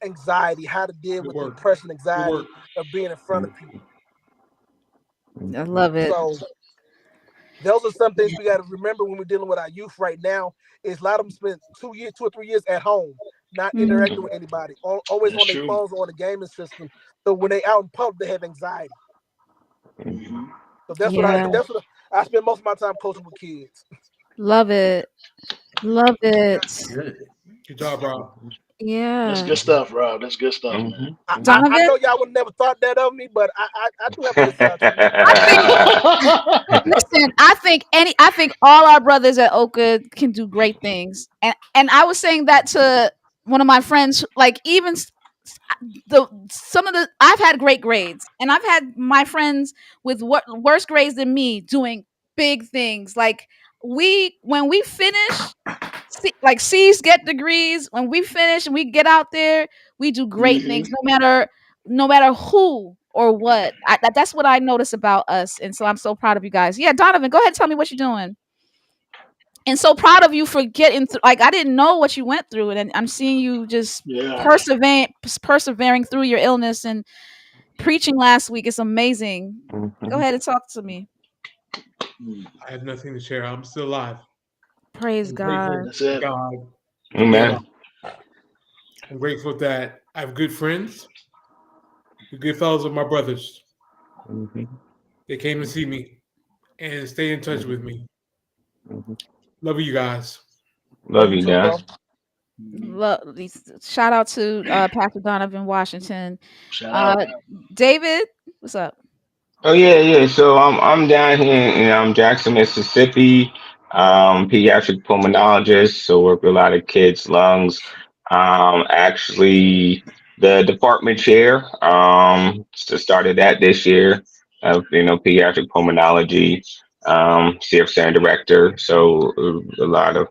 anxiety, how to deal Good with work. depression, Good work. anxiety of being in front of people. I love it. So those are some things we got to remember when we're dealing with our youth right now. Is a lot of them spend 2 years, 2 or 3 years at home, not Mhm. interacting with anybody, always That's on their true. phones or on the gaming system. So when they out in public, they have anxiety. Hmm. So Yeah. that's what I spend most of my time coaching with kids. Love it. Love it. Good. Good job, bro. That's Yeah. good stuff, Rob. That's good stuff, man. Mhm. I Donovan, know y'all would never thought that of me, but I do have a good side to me. I think listen, I think all our brothers at Oakwood can do great things. And I was saying that to one of my friends, like even the some of the I've had great grades, and I've had my friends with worse grades than me doing big things. Like we when we finish like C's get degrees, when we finish and we get out there, we do great Hmm. things no matter who or what. That's what I notice about us, and so I'm so proud of you guys. Yeah, Donovan, go ahead and tell me what you're doing. And so proud of you for getting through. Like I didn't know what you went through, and I'm seeing you just Yeah. persevering through your illness and preaching last week. It's amazing. Go Mhm. ahead and talk to me. I have nothing to share. I'm still alive. Praise I'm God. grateful That's to it. God to be alive. Amen. I'm grateful that I have good friends. The good fellows are my brothers. Mhm. They came to see me and stay in touch with me. Mhm. Love you guys. Love Love you you, too, bro. guys. Shout out to Pastor Donovan Washington. Shout out. Uh, David, what's up? Oh yeah, yeah. So I'm down here in Jackson, Mississippi. Pediatric pulmonologist. So work with a lot of kids' lungs. Actually, the department chair. Started that this year of pediatric pulmonology. CF center director. So a lot of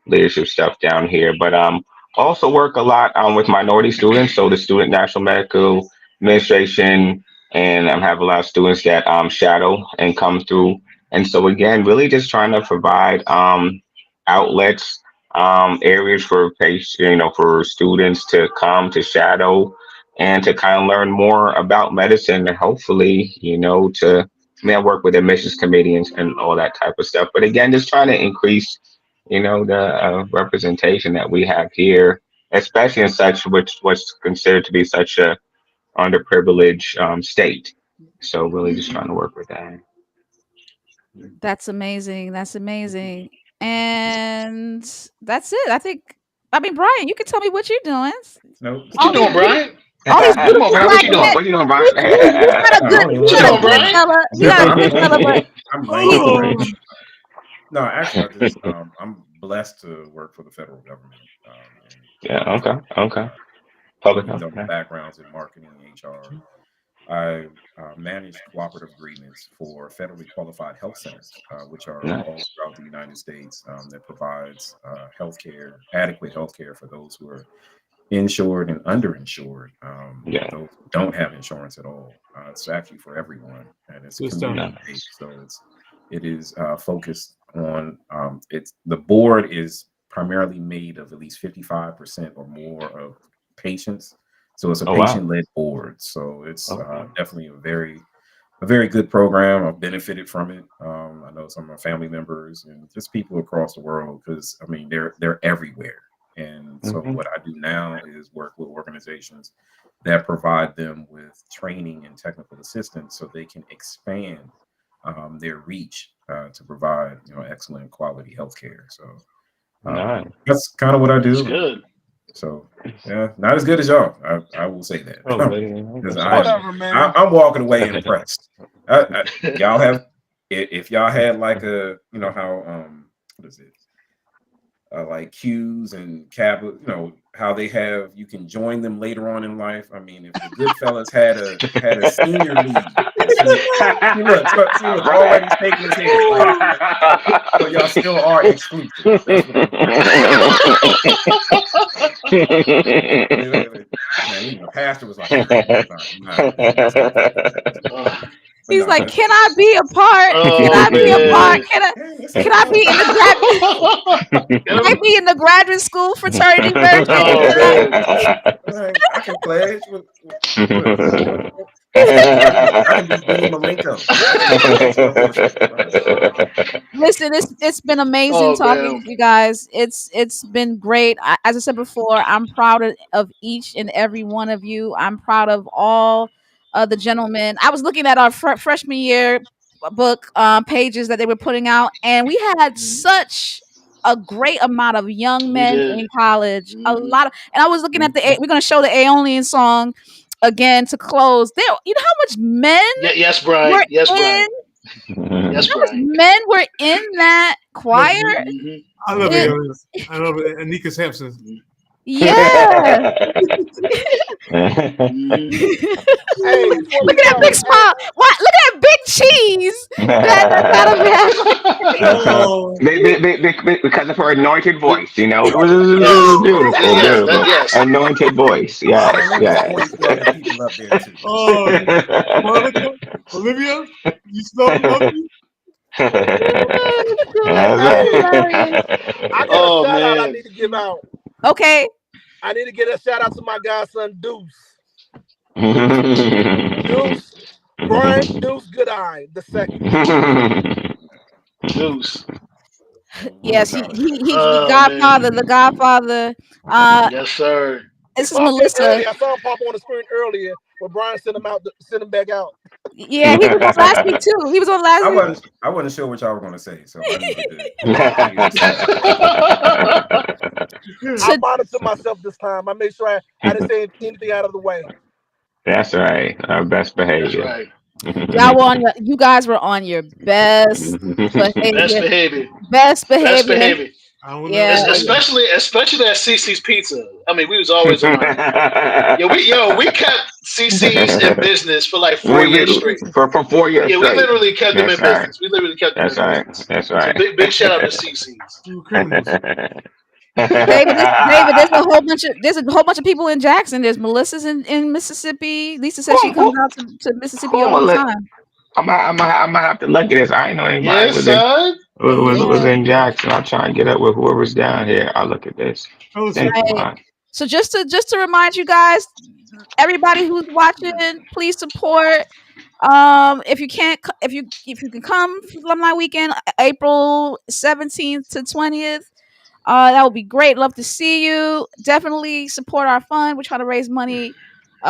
leadership stuff down here. But also work a lot with minority students. So the Student National Medical Administration, and have a lot of students that shadow and come through. And so again, really just trying to provide outlets, areas for patients, for students to come to shadow and to kind of learn more about medicine, and hopefully, to I work with admissions committee and all that type of stuff. But again, just trying to increase, the representation that we have here, especially in such what's considered to be such a underprivileged state. So really just trying to work with that. That's amazing. That's amazing. And that's it. I mean, Brian, you can tell me what you're doing. Nope. What you All these doing, beautiful Brian? all these Come on, beautiful Brian. What black you men. doing? What you doing, Brian? You got a I good don't even you What know you what got a I'm doing, good doing. Brian? fella. You No, got a I'm good fella, but laying. I'm laying in he bed. No, actually, I just I'm blessed to work for the federal government in Yeah. public Okay. health. Okay. Uh, Public even health. though my Yeah. background's in marketing and HR, I manage cooperative agreements for federally qualified health centers, which are all Nice. throughout the United States, that provides adequate healthcare for those who are insured and underinsured. Yeah. Those who don't have insurance at all. It's actually for everyone, and it's Good stuff. community based. So it is focused on it's the board is primarily made of at least 55% or more of patients. So it's a Oh wow. patient led board. So it's Okay. definitely a very good program. I've benefited from it. I know some of my family members and just people across the world because I mean they're everywhere. And so Hmm. what I do now is work with organizations that provide them with training and technical assistance so they can expand their reach to provide excellent quality healthcare. So Nice. that's kind of what I That's do. And good. so yeah, not as good as y'all. I will say that Oh, buddy. because That's fine. Whatever, man. I'm walking away impressed. Y'all have if y'all had like a how what is it like cues and cab how they have you can join them later on in life. I mean, if the Goodfellas had a senior league, see what's already shaking his head. So y'all still are exclusive. That's what I'm man, even the pastor was like, He's like, nah, "Can I be a part? Can Oh I be a part? man. Can I be in the can I be in the graduate school fraternity version? Oh man. I can pledge with I can be Dean Malenko. I can pledge fellowship. Listen, it's been amazing Oh talking man. with you guys. It's been great. As I said before, I'm proud of each and every one of you. I'm proud of all the gentlemen. I was looking at our freshman year book pages that they were putting out, and we had such a great amount of young We men did. in college. A Hmm. lot of, and I was looking at we're gonna show the Aeolian song again to close. There, you know how much men Yeah, yes, Brian. were Yes, in Brian. Yes, how much Brian. men were in that I love choir? Hmm. I love It, aliens. I love it. Anika Sampson. yeah. Hmm. Hey, before we Look at that big go, hey, smile. What? Look at that big cheese. That got a Oh, Because of her anointed We- voice, it was yes. beautiful, Yes. That beautiful. yes. Anointed voice. Man, Yes, let me yes. point the other people up there too. oh, Monica, Olivia, you smell the monkey? That's That's hey, hilarious. I got a Oh shout out I man. need to give out. Okay. I need to get a shout out to my godson Deuce. right. Deuce, Brian Deuce Goodeye the second. Deuce. Yes, No. he Oh man. Godfather, the Godfather. Uh, Yes, sir. He this is popped in Melissa. earlier. I saw him pop on the screen earlier, but Brian sent him out, sent him back out. Yeah, he was on last week too. He was on last week. I wasn't sure what y'all were going to say, so I needed to hear the same. I To monitored myself this time. I made sure I didn't say anything out of the way. That's right. Our best That's behavior. right. y'all were you guys were on your best Best behavior. behavior. Best Best behavior. behavior. I don't know. Yeah. Especially that CC's Pizza. I mean, we was always on our. We kept CC's in business for like four we years straight. for 4 years Yeah, we straight. literally kept them That's in right. business. We literally kept them That's in right. business. That's So right. big shout out to CC's. We were criminals. David, there's a whole bunch of people in Jackson. There's Melissa's in Mississippi. Lisa says she who, comes who, out to Mississippi who am all I the look? time. I might have to look at this. I ain't know anybody Yes, son. was Yeah, in Jackson. I'll try and get up with whoever's down here. I'll look at this. Fellowship. Thank you, right. man. So just to remind you guys, everybody who's watching, please support. If you can't, if you can come for alumni weekend, April 17th to 20th. That would be great. Love to see you. Definitely support our fund. We're trying to raise money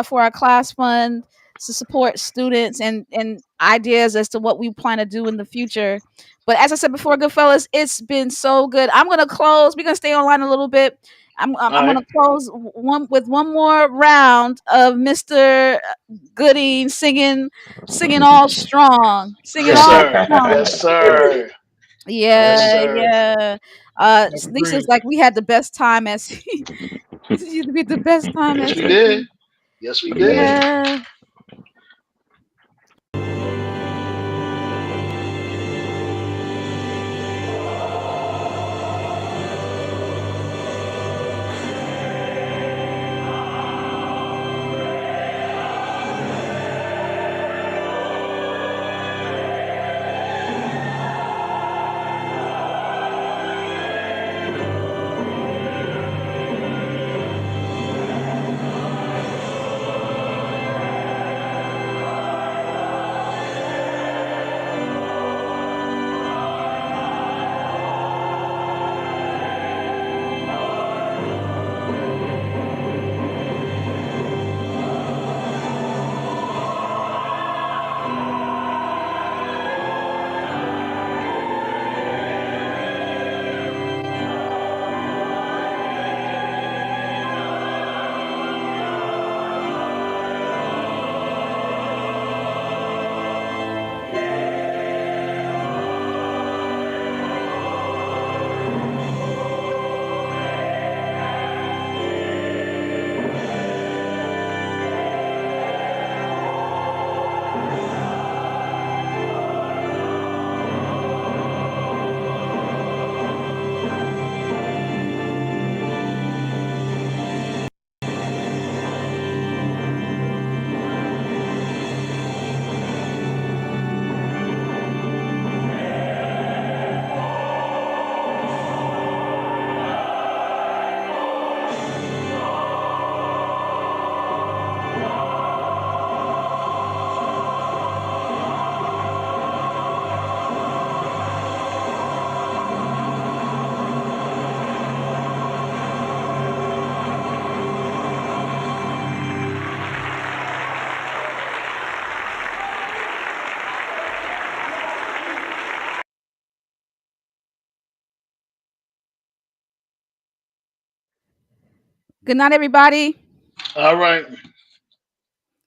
for our class fund to support students and ideas as to what we plan to do in the future. But as I said before, good fellas, it's been so good. I'm gonna close. We're gonna stay online a little bit. I'm All right. gonna close one more round of Mr. Gooding singing all strong, singing Yes, all sir. strong. Yes, sir. Yes, Yeah, sir. yeah. That's Lisa's agreed. like we had the best time at this used to be the best time Yes, at we did. CC. Yes, we did. Yeah. Good night, everybody. All right.